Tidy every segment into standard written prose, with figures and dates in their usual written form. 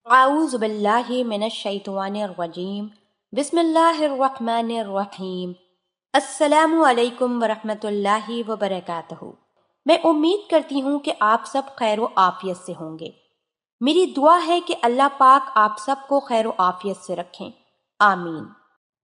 اعوذ باللہ من الشیطان الرجیم بسم اللہ الرحمن الرحیم السلام علیکم ورحمۃ اللہ وبرکاتہ۔ میں امید کرتی ہوں کہ آپ سب خیر و عافیت سے ہوں گے۔ میری دعا ہے کہ اللہ پاک آپ سب کو خیر و عافیت سے رکھیں، آمین۔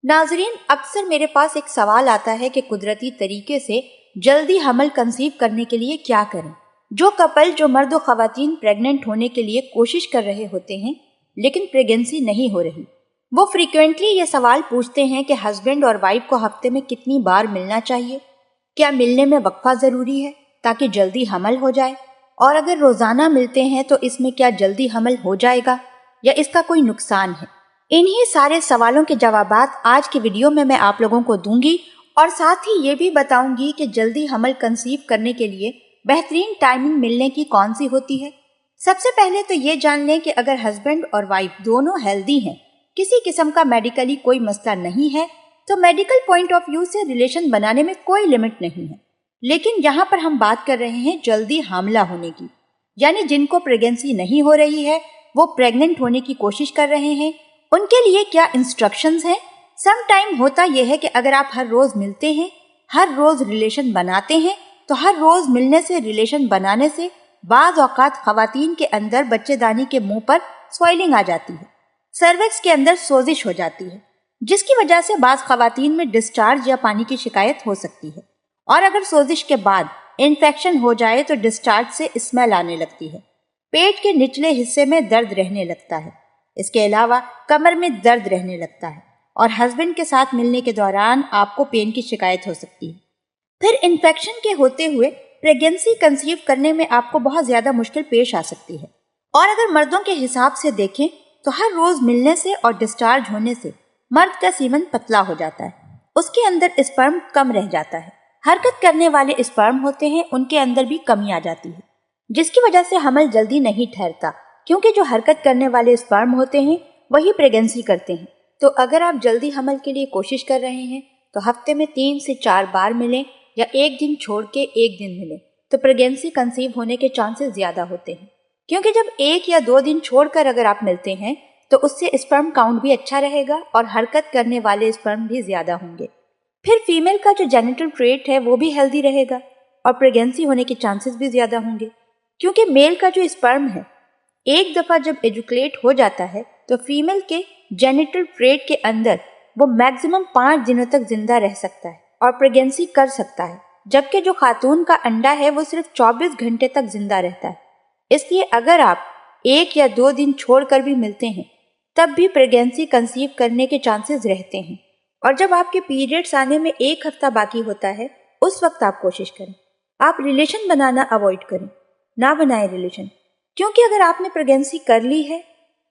ناظرین، اکثر میرے پاس ایک سوال آتا ہے کہ قدرتی طریقے سے جلدی حمل کنسیو کرنے کے لیے کیا کریں۔ جو مرد و خواتین پریگننٹ ہونے کے لیے کوشش کر رہے ہوتے ہیں لیکن پریگننسی نہیں ہو رہی، وہ فریکوینٹلی یہ سوال پوچھتے ہیں کہ ہسبینڈ اور وائف کو ہفتے میں کتنی بار ملنا چاہیے، کیا ملنے میں وقفہ ضروری ہے تاکہ جلدی حمل ہو جائے، اور اگر روزانہ ملتے ہیں تو اس میں کیا جلدی حمل ہو جائے گا یا اس کا کوئی نقصان ہے۔ انہی سارے سوالوں کے جوابات آج کی ویڈیو میں آپ لوگوں کو دوں گی، اور ساتھ ہی یہ بھی بتاؤں گی کہ جلدی حمل کنسیو کرنے کے لیے بہترین ٹائمنگ ملنے کی کون سی ہوتی ہے۔ سب سے پہلے تو یہ جان لیں کہ اگر ہسبینڈ اور وائف دونوں ہیلدی ہیں، کسی قسم کا میڈیکلی کوئی مسئلہ نہیں ہے، تو میڈیکل پوائنٹ آف ویو سے ریلیشن بنانے میں کوئی لمٹ نہیں ہے۔ لیکن یہاں پر ہم بات کر رہے ہیں جلدی حاملہ ہونے کی، یعنی جن کو پریگننسی نہیں ہو رہی ہے، وہ پریگننٹ ہونے کی کوشش کر رہے ہیں، ان کے لیے کیا انسٹرکشنز ہیں۔ سم ٹائم ہوتا یہ ہے کہ اگر آپ ہر روز ملتے ہیں، ہر روز ریلیشن بناتے ہیں، تو ہر روز ملنے سے، ریلیشن بنانے سے بعض اوقات خواتین کے اندر بچے دانی کے منہ پر سوائلنگ آ جاتی ہے، سروکس کے اندر سوزش ہو جاتی ہے، جس کی وجہ سے بعض خواتین میں ڈسچارج یا پانی کی شکایت ہو سکتی ہے، اور اگر سوزش کے بعد انفیکشن ہو جائے تو ڈسچارج سے اسمیل آنے لگتی ہے، پیٹ کے نچلے حصے میں درد رہنے لگتا ہے، اس کے علاوہ کمر میں درد رہنے لگتا ہے، اور ہسبینڈ کے ساتھ ملنے کے دوران آپ کو پین کی شکایت ہو سکتی ہے۔ پھر انفیکشن کے ہوتے ہوئے پریگننسی کنسیو کرنے میں آپ کو بہت زیادہ مشکل پیش آ سکتی ہے، اور اگر مردوں کے حساب سے دیکھیں تو ہر روز ملنے سے اور ڈسچارج ہونے سے مرد کا سیمن پتلا ہو جاتا ہے، اس کے اندر اسپرم کم رہ جاتا ہے، حرکت کرنے والے اسپرم ہوتے ہیں ان کے اندر بھی کمی آ جاتی ہے، جس کی وجہ سے حمل جلدی نہیں ٹھہرتا، کیونکہ جو حرکت کرنے والے اسپرم ہوتے ہیں وہی پریگننسی کرتے ہیں۔ تو اگر آپ جلدی حمل کے لیے کوشش کر رہے ہیں تو ہفتے میں 3 سے 4 بار ملیں یا ایک دن چھوڑ کے ایک دن ملیں، تو پریگننسی کنسیو ہونے کے چانسز زیادہ ہوتے ہیں، کیونکہ جب 1 یا 2 دن چھوڑ کر اگر آپ ملتے ہیں تو اس سے اسپرم کاؤنٹ بھی اچھا رہے گا اور حرکت کرنے والے اسپرم بھی زیادہ ہوں گے۔ پھر فیمیل کا جو جینیٹل ٹریٹ ہے وہ بھی ہیلدی رہے گا اور پریگننسی ہونے کے چانسز بھی زیادہ ہوں گے، کیونکہ میل کا جو اسپرم ہے ایک دفعہ جب ایجوکلیٹ ہو جاتا ہے تو فیمیل کے جینیٹل ٹریٹ کے اندر وہ میکسیمم 5 دنوں تک زندہ رہ سکتا ہے اور پریگننسی کر سکتا ہے، جبکہ جو خاتون کا انڈا ہے وہ صرف 24 گھنٹے تک زندہ رہتا ہے۔ اس لیے اگر آپ 1 یا 2 دن چھوڑ کر بھی ملتے ہیں تب بھی پریگننسی کنسیو کرنے کے چانسز رہتے ہیں، اور جب آپ کے پیریڈز آنے میں 1 ہفتہ باقی ہوتا ہے اس وقت آپ کوشش کریں، آپ ریلیشن بنانا اوائڈ کریں، نہ بنائیں ریلیشن، کیونکہ اگر آپ نے پریگننسی کر لی ہے،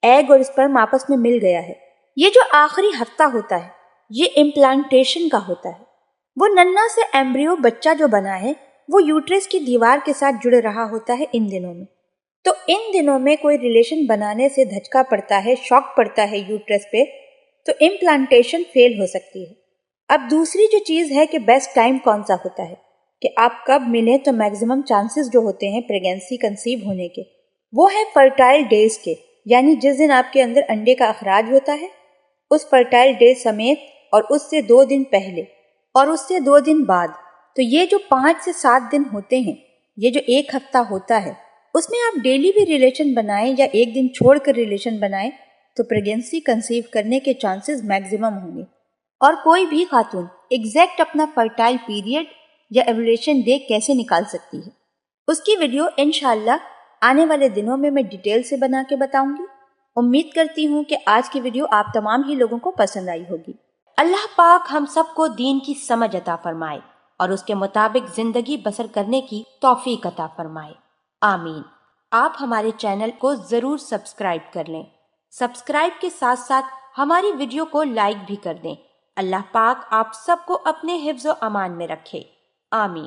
ایگ اور اسپرم آپس میں مل گیا ہے، یہ جو آخری ہفتہ ہوتا ہے یہ امپلانٹیشن کا ہوتا ہے۔ وہ ننھا سے ایمبریو بچہ جو بنا ہے وہ یوٹرس کی دیوار کے ساتھ جڑ رہا ہوتا ہے ان دنوں میں، تو ان دنوں میں کوئی ریلیشن بنانے سے دھچکا پڑتا ہے، شاک پڑتا ہے یوٹرس پہ، تو امپلانٹیشن فیل ہو سکتی ہے۔ اب دوسری جو چیز ہے کہ بیسٹ ٹائم کون سا ہوتا ہے، کہ آپ کب ملیں تو میکسیمم چانسز جو ہوتے ہیں پریگننسی کنسیو ہونے کے وہ ہے فرٹائل ڈیز کے، یعنی جس دن آپ کے اندر انڈے کا اخراج ہوتا ہے اس فرٹائل ڈیز سمیت، اور اس سے 2 دن پہلے اور اس سے 2 دن بعد، تو یہ جو 5 سے 7 دن ہوتے ہیں، یہ جو 1 ہفتہ ہوتا ہے، اس میں آپ ڈیلی بھی ریلیشن بنائیں یا ایک دن چھوڑ کر ریلیشن بنائیں تو پریگننسی کنسیو کرنے کے چانسز میکسیمم ہوں گے۔ اور کوئی بھی خاتون ایگزیکٹ اپنا فرٹائل پیریڈ یا ایوولیشن ڈے کیسے نکال سکتی ہے، اس کی ویڈیو انشاءاللہ آنے والے دنوں میں ڈیٹیل سے بنا کے بتاؤں گی۔ امید کرتی ہوں کہ آج کی ویڈیو آپ تمام ہی لوگوں کو پسند آئی ہوگی۔ اللہ پاک ہم سب کو دین کی سمجھ عطا فرمائے اور اس کے مطابق زندگی بسر کرنے کی توفیق عطا فرمائے، آمین۔ آپ ہمارے چینل کو ضرور سبسکرائب کر لیں، سبسکرائب کے ساتھ ساتھ ہماری ویڈیو کو لائک بھی کر دیں۔ اللہ پاک آپ سب کو اپنے حفظ و امان میں رکھے، آمین۔